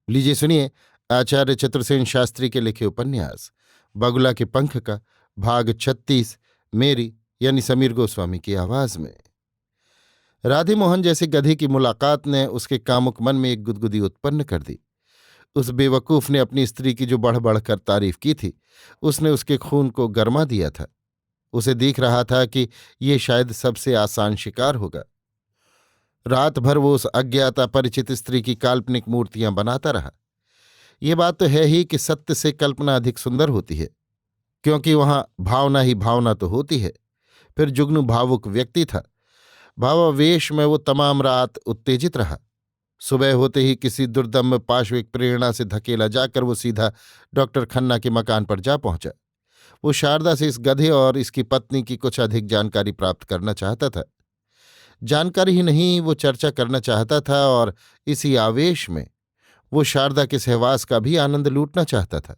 लीजिए सुनिए आचार्य चतुर्सेन शास्त्री के लिखे उपन्यास बगुला के पंख का भाग 36 मेरी यानी समीर गोस्वामी की आवाज में। राधे मोहन जैसे गधे की मुलाकात ने उसके कामुक मन में एक गुदगुदी उत्पन्न कर दी। उस बेवकूफ ने अपनी स्त्री की जो बढ़ बढ़कर तारीफ की थी उसने उसके खून को गरमा दिया था। उसे दिख रहा था कि ये शायद सबसे आसान शिकार होगा। रात भर वो उस अज्ञात अपरिचित स्त्री की काल्पनिक मूर्तियां बनाता रहा। ये बात तो है ही कि सत्य से कल्पना अधिक सुंदर होती है, क्योंकि वहां भावना ही भावना तो होती है। फिर जुगनू भावुक व्यक्ति था। भावावेश में वो तमाम रात उत्तेजित रहा। सुबह होते ही किसी दुर्दम्य पाश्विक प्रेरणा से धकेला जाकर वो सीधा डॉक्टर खन्ना के मकान पर जा पहुंचा। वो शारदा से इस गधे और इसकी पत्नी की कुछ अधिक जानकारी प्राप्त करना चाहता था। जानकारी ही नहीं, वो चर्चा करना चाहता था, और इसी आवेश में वो शारदा के सहवास का भी आनंद लूटना चाहता था।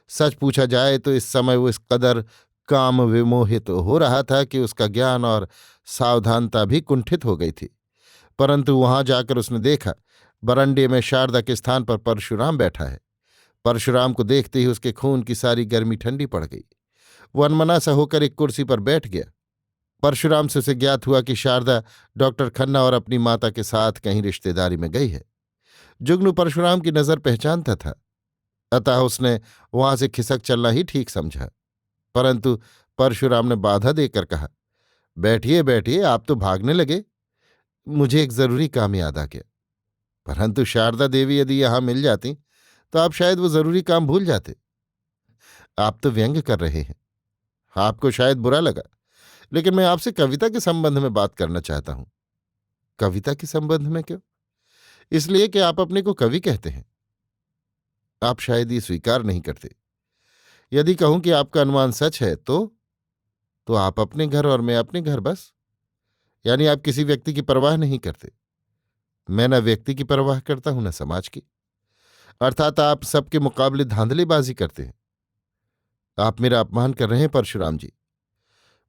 सच पूछा जाए तो इस समय वो इस कदर काम विमोहित हो रहा था कि उसका ज्ञान और सावधानता भी कुंठित हो गई थी। परंतु वहां जाकर उसने देखा, बरंडे में शारदा के स्थान पर परशुराम बैठा है। परशुराम को देखते ही उसके खून की सारी गर्मी ठंडी पड़ गई। वो अनमना सा होकर एक कुर्सी पर बैठ गया। परशुराम से उसे ज्ञात हुआ कि शारदा डॉक्टर खन्ना और अपनी माता के साथ कहीं रिश्तेदारी में गई है। जुगनू परशुराम की नजर पहचानता था, अतः उसने वहां से खिसक चलना ही ठीक समझा। परंतु परशुराम ने बाधा देकर कहा, बैठिए बैठिए, आप तो भागने लगे। मुझे एक जरूरी काम याद आ गया। परंतु शारदा देवी यदि यहां मिल जाती तो आप शायद वो जरूरी काम भूल जाते। आप तो व्यंग कर रहे हैं। आपको शायद बुरा लगा, लेकिन मैं आपसे कविता के संबंध में बात करना चाहता हूं। कविता के संबंध में क्यों? इसलिए कि आप अपने को कवि कहते हैं। आप शायद ये स्वीकार नहीं करते। यदि कहूं कि आपका अनुमान सच है तो आप अपने घर और मैं अपने घर, बस। यानी आप किसी व्यक्ति की परवाह नहीं करते। मैं न व्यक्ति की परवाह करता हूं न समाज की। अर्थात आप सबके मुकाबले धांधलेबाजी करते हैं। आप मेरा अपमान कर रहे हैं परशुराम जी।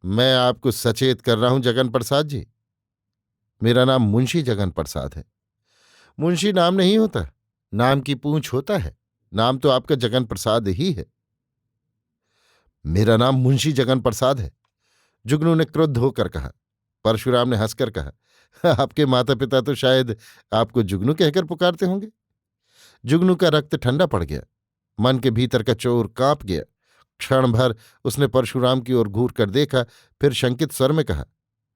मैं आपको सचेत कर रहा हूं जगन प्रसाद जी। मेरा नाम मुंशी जगन प्रसाद है। मुंशी नाम नहीं होता, नाम की पूंछ होता है। नाम तो आपका जगन प्रसाद ही है। मेरा नाम मुंशी जगन प्रसाद है, जुगनू ने क्रुद्ध होकर कहा। परशुराम ने हंसकर कहा, आपके माता पिता तो शायद आपको जुगनू कहकर पुकारते होंगे। जुगनू का रक्त ठंडा पड़ गया। मन के भीतर का चोर कांप गया। क्षण भर उसने परशुराम की ओर घूर कर देखा, फिर शंकित स्वर में कहा,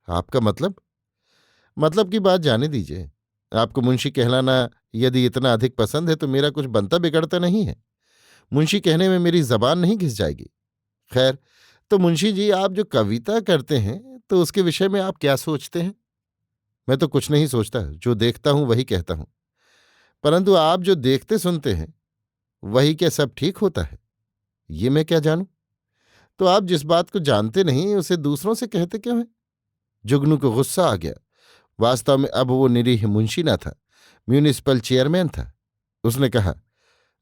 आपका मतलब की बात जाने दीजिए। आपको मुंशी कहलाना यदि इतना अधिक पसंद है तो मेरा कुछ बनता बिगड़ता नहीं है। मुंशी कहने में मेरी जबान नहीं घिस जाएगी। खैर, तो मुंशी जी, आप जो कविता करते हैं तो उसके विषय में आप क्या सोचते हैं? मैं तो कुछ नहीं सोचता, जो देखता हूं वही कहता हूं। परंतु आप जो देखते सुनते हैं वही क्या सब ठीक होता है? ये मैं क्या जानूं? तो आप जिस बात को जानते नहीं उसे दूसरों से कहते क्यों हैं? जुगनू को गुस्सा आ गया। वास्तव में अब वो निरीह मुंशी न था, म्यूनिसिपल चेयरमैन था। उसने कहा,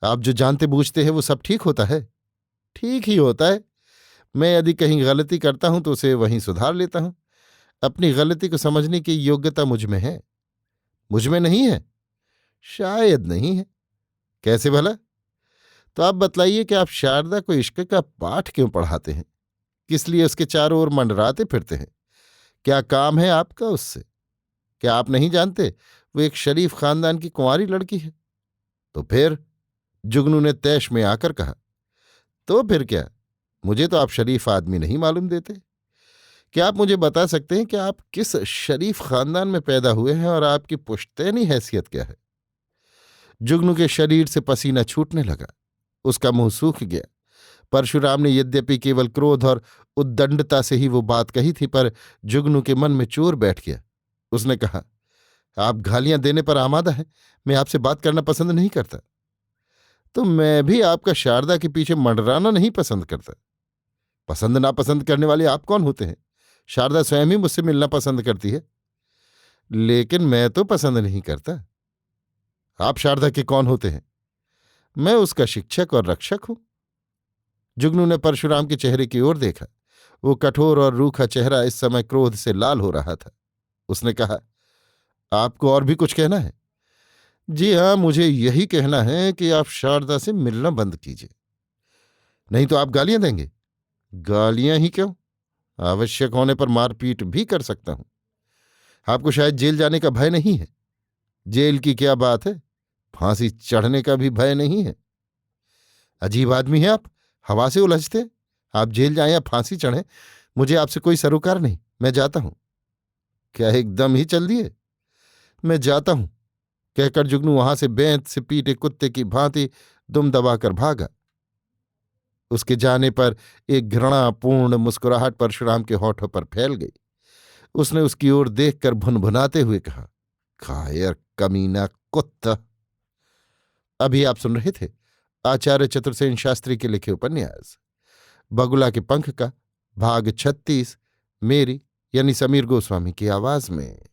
आप जो जानते बूझते हैं वो सब ठीक होता है? ठीक ही होता है। मैं यदि कहीं गलती करता हूं तो उसे वहीं सुधार लेता हूं। अपनी गलती को समझने की योग्यता मुझ में है। मुझ में नहीं है? शायद नहीं है। कैसे भला? तो आप बतलाइए कि आप शारदा को इश्क का पाठ क्यों पढ़ाते हैं? किस लिए उसके चारों ओर मंडराते फिरते हैं? क्या काम है आपका उससे? क्या आप नहीं जानते वो एक शरीफ खानदान की कुंवारी लड़की है? तो फिर? जुगनू ने तैश में आकर कहा, तो फिर क्या? मुझे तो आप शरीफ आदमी नहीं मालूम देते। क्या आप मुझे बता सकते हैं कि आप किस शरीफ खानदान में पैदा हुए हैं और आपकी पुश्तैनी हैसियत क्या है? जुगनू के शरीर से पसीना छूटने लगा। उसका मुंह सूख गया। परशुराम ने यद्यपि केवल क्रोध और उद्दंडता से ही वो बात कही थी, पर जुगनू के मन में चोर बैठ गया। उसने कहा, आप गालियां देने पर आमादा हैं। मैं आपसे बात करना पसंद नहीं करता। तो मैं भी आपका शारदा के पीछे मंडराना नहीं पसंद करता। पसंद नापसंद करने वाले आप कौन होते हैं? शारदा स्वयं ही मुझसे मिलना पसंद करती है। लेकिन मैं तो पसंद नहीं करता। आप शारदा के कौन होते हैं? मैं उसका शिक्षक और रक्षक हूं। जुगनू ने परशुराम के चेहरे की ओर देखा। वो कठोर और रूखा चेहरा इस समय क्रोध से लाल हो रहा था। उसने कहा, आपको और भी कुछ कहना है? जी हाँ, मुझे यही कहना है कि आप शारदा से मिलना बंद कीजिए, नहीं तो आप गालियां देंगे। गालियां ही क्यों, आवश्यक होने पर मारपीट भी कर सकता हूं। आपको शायद जेल जाने का भय नहीं है। जेल की क्या बात है, फांसी चढ़ने का भी भय नहीं है। अजीब आदमी है आप, हवा से उलझते। आप जेल जाएं या फांसी चढ़ें, मुझे आपसे कोई सरोकार नहीं। मैं जाता हूं। क्या एकदम ही चल दिए? मैं जाता हूं, कहकर जुगनू वहां से बेंत से पीटे कुत्ते की भांति दुम दबाकर भागा। उसके जाने पर एक घृणापूर्ण मुस्कुराहट परशुराम के होठों पर फैल गई। उसने उसकी ओर देखकर भुनभुनाते हुए कहा, कायर कमीना कुत्ता। अभी आप सुन रहे थे आचार्य चतुर्सेन शास्त्री के लिखे उपन्यास बगुला के पंख का भाग 36, मेरी यानी समीर गोस्वामी की आवाज में।